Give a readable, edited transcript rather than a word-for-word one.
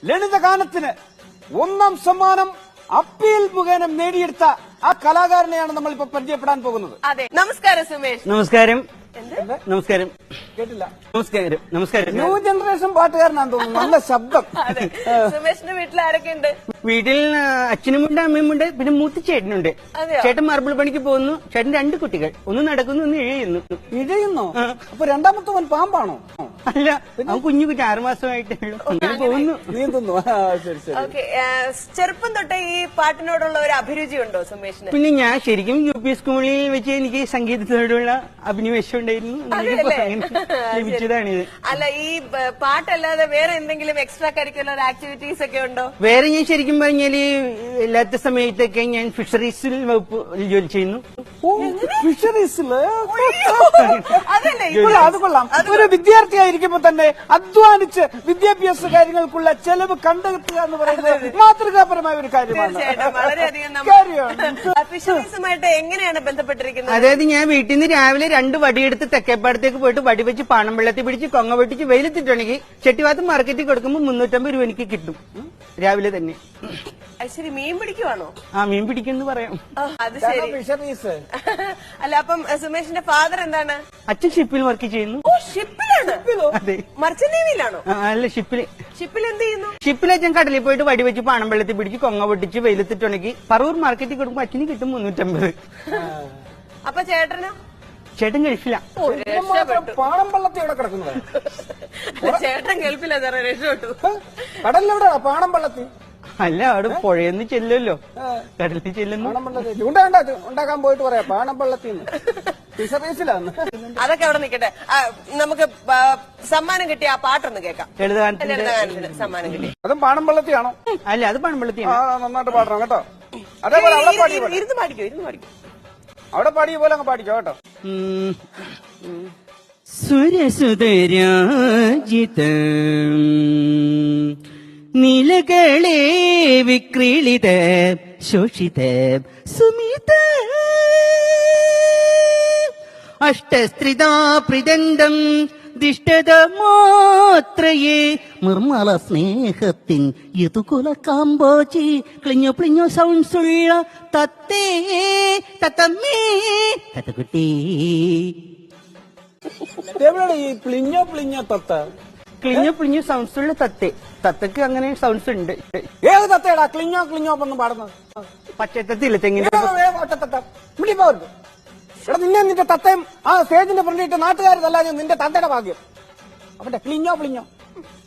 ലളിതഗാനത്തിന് 1ാം സമ്മാനം അപ്പീൽ മുഖേന നേടിയെടുത്ത ആ കലാകാരനെയാണ് നമ്മൾ ഇപ്പൊ പരിചയപ്പെടാൻ പോകുന്നത്. അതെ, നമസ്കാരം സുമേഷ്. നമസ്കാരം. നമസ്കാരം. കേട്ടില്ല. നമസ്കാരം. നമസ്കാരം. ന്യൂ ജനറേഷൻ പാട്ടുകാരനാന്ന് തോന്നുന്നു. നല്ല ശബ്ദം. സുമേഷിന്റെ വീട്ടിൽ ആരൊക്കെ ഉണ്ട്? വീട്ടിൽ അച്ഛനുമുണ്ട്, അമ്മയുമുണ്ട്, പിന്നെ മൂത്ത ചേട്ടനുണ്ട്. ചേട്ടൻ മാർബിൾ പണിക്ക് പോകുന്നു. ചേട്ടൻ 2 കുട്ടികൾ, ഒന്ന് നടക്കുന്നു, ഒന്ന് ഇഴയുന്നു. ഇഴയുന്നോ? അപ്പൊ രണ്ടാമത്തവൻ പാമ്പാണോ? അല്ല, അവൻ കുഞ്ഞു കുട്ടി 6 മാസമായിട്ടേ ഉള്ളൂ. അങ്ങനെ പോകുന്നു. നീന്തുന്നു. ശരി ശരി. ഓക്കെ, ചെറുപ്പം തൊട്ടേ ഈ പാട്ടിനോടുള്ള ഒരു അഭിരുചി ഉണ്ടോ സുമേഷിന്? പിന്നെ ഞാൻ ശരിക്കും UP സ്കൂളിൽ വെച്ച് എനിക്ക് സംഗീതത്തോടുള്ള അഭിനിവേശം ഉണ്ടായിരുന്നു. ലഭിച്ചതാണിത്. അല്ല, ഈ പാട്ടല്ലാതെ വേറെ എന്തെങ്കിലും എക്സ്ട്രാ കരിക്കുലർ ആക്ടിവിറ്റീസ് ഒക്കെ ഉണ്ടോ? വേറെ ഞാൻ ശരിക്കും പറഞ്ഞാല് ഇല്ലാത്ത സമയത്തൊക്കെ ഞാൻ ഫിഷറീസിൽ വകുപ്പ് ജോലി ചെയ്യുന്നു. ഫിഷറീസില്? അതല്ലേ, അത് കൊള്ളാം. ഒരു വിദ്യാർത്ഥിയായിരിക്കുമ്പോ തന്നെ അധ്വാനിച്ച് വിദ്യാഭ്യാസ കാര്യങ്ങൾക്കുള്ള ചെലവ് കണ്ടെത്തുക എന്ന് പറയുന്നത് മാതൃകാപരമായ ഒരു കാര്യമാണ്. തീർച്ചയായിട്ടും വളരെയധികം ഫിഷറീസുമായിട്ട് എങ്ങനെയാണ് ബന്ധപ്പെട്ടിരിക്കുന്നത്? അതായത് ഞാൻ വീട്ടിൽ നിന്ന് രാവിലെ 2 വടിയെടുത്ത് തെക്കേപ്പാടത്തേക്ക് പോയിട്ട് വടി വെച്ച് പാണം വെള്ളത്തിൽ പിടിച്ച് കൊങ്ങ പൊട്ടിച്ച് വെയിലെത്തിട്ടുണ്ടെങ്കിൽ ചെട്ടിവാത്ത് മാർക്കറ്റിൽ കൊടുക്കുമ്പോൾ 350 രൂപ എനിക്ക് കിട്ടും രാവിലെ തന്നെ. ശരി, മീൻ പിടിക്കുവാണോ? ആ, മീൻ പിടിക്കുന്നു പറയാം. അത് ശരി. ഫിഷറീസ് അല്ല, അപ്പം സുമേഷിന്റെ ഫാദർ എന്താണ്? അച്ഛൻ ഷിപ്പിൽ വർക്ക് ചെയ്യുന്നു. ഷിപ്പിലാണ്? അതെ. മർച്ചന്റ് നേവിയിലാണോ? അല്ല, ഷിപ്പിൽ. ഷിപ്പിൽ എന്ത് ചെയ്യുന്നു? ഷിപ്പിൽ അച്ഛൻ കടലിൽ പോയിട്ട് വടി വെച്ച് പാണം വെള്ളത്തിൽ പിടിച്ച് കൊങ്ങ പൊട്ടിച്ച് വെയിലെത്തിട്ടുണ്ടെങ്കിൽ പറവൂർ മാർക്കറ്റിൽ കൊടുക്കുമ്പോൾ അച്ഛന് കിട്ടും 350. അപ്പൊ ചേട്ടനോ? ചേട്ടൻ ഗൾഫില്ല. പാണം പള്ളത്തി ഇവിടെ കിടക്കുന്നത്. ചേട്ടൻ ഗൾഫില്ല സാറേ, രക്ഷപ്പെട്ടു. കടലിലെവിടെ പാണം പള്ളത്തി? അല്ല, അവിടെ പുഴയെന്ന് ചെല്ലുമല്ലോ, കടലിൽ ചെല്ലുന്നു. ഉണ്ടാക്കാൻ പോയിട്ട് പറയാം പാണം പള്ളത്തിന്ന്. ഫിഷറീസിലാണ്. അതൊക്കെ അവിടെ നിൽക്കട്ടെ. നമുക്ക് സമ്മാനം കിട്ടിയ ആ പാട്ടൊന്ന് കേൾക്കാം. ലളിതഗാനത്തിന് സമ്മാനം കിട്ടി. അതും പാണം പള്ളത്തിയാണോ? അല്ല, അത് പണമ്പള്ളത്തിയാണ്. നന്നായിട്ട് പാടണം കേട്ടോ. അതേപോലെ ഇരുന്ന് പാടിക്കോ. അവിടെ പാടിയ പോലെ അങ്ങ് പാടിക്കോ കേട്ടോ. സുരസുതരാജിത നീലകളെ വിക്രീളിത ശോഷിത സുമിത അഷ്ടസ്ത്രിതാ പ്രിദന്തം ദിഷ്ടത മാത്രയേ നിർമ്മല സ്നേഹത്തിൻ യതുകുല കാമ്പോചി ക്ലിഞ്ഞോ പ്ലിഞ്ഞോ സൗണ്ട്സുള്ള തത്തേ തത്തമ്മേ തത്തക്കുട്ടി. ഈ പ്ലിഞ്ഞോ പ്ലിഞ്ഞോ തത്ത? ക്ലിഞ്ഞോ പ്ലിഞ്ഞോ സൗണ്ട്സുള്ള തത്തേ. തത്തക്ക് അങ്ങനെ സൗണ്ട്സ് ഉണ്ട്. ഏത് തത്തയടാ ക്ലിഞ്ഞോ ക്ലിഞ്ഞോ എന്ന് പാടുന്നത്? പച്ചത്തത്തില്ല, തെങ്ങിന്റെ. എടാ, നിന്റെ തത്തയും ആ സ്റ്റേജിന്റെ ഫ്രണ്ടിട്ട് നാട്ടുകാർ തല്ലാഞ്ഞ നിന്റെ തത്തയുടെ ഭാഗ്യം. അവന്റെ ക്ലിഞ്ഞോ പ്ലിഞ്ഞോ